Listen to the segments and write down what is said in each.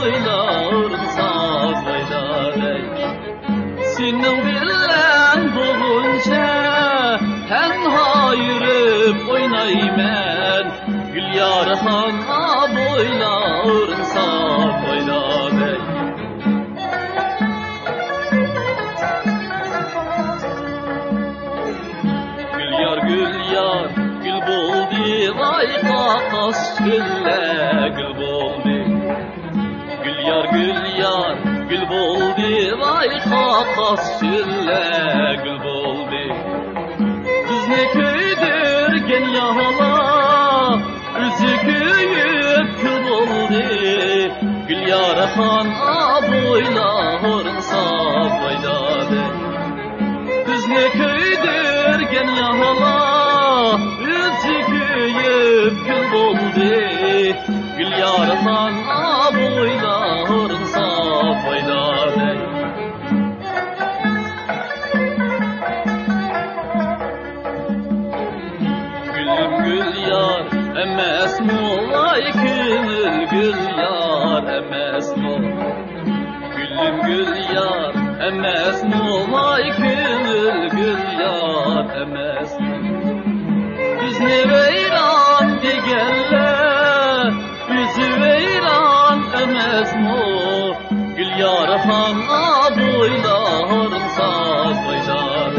boylarım saz oylar senin bilen bulunca tenha yürüp oynayman gül yarhana boylarım saz oylar gül yar gül buldu vay kakas gülle gül buldu gül yar gül buldu vay kakas gülle gül buldu bizni köydirgen yahala üzü köyüp kül buldu gül yar han aboyların saz oyladı bizni köydirgen yahala üzü köyüp gül buldu gül yaratan aboyların saz oyladı gülüm gül yar emes mu vay künül gül yar emes mu gülüm gül yar emes mu vay künül gül yar emes mu bizni veyran digerler yüzü veyran emes mu gül yar han aboylarım saz oylar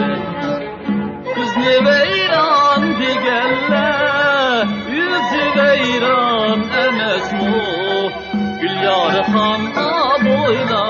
bizni veyran digerler yüzü veyran emes mu gül yar han aboylar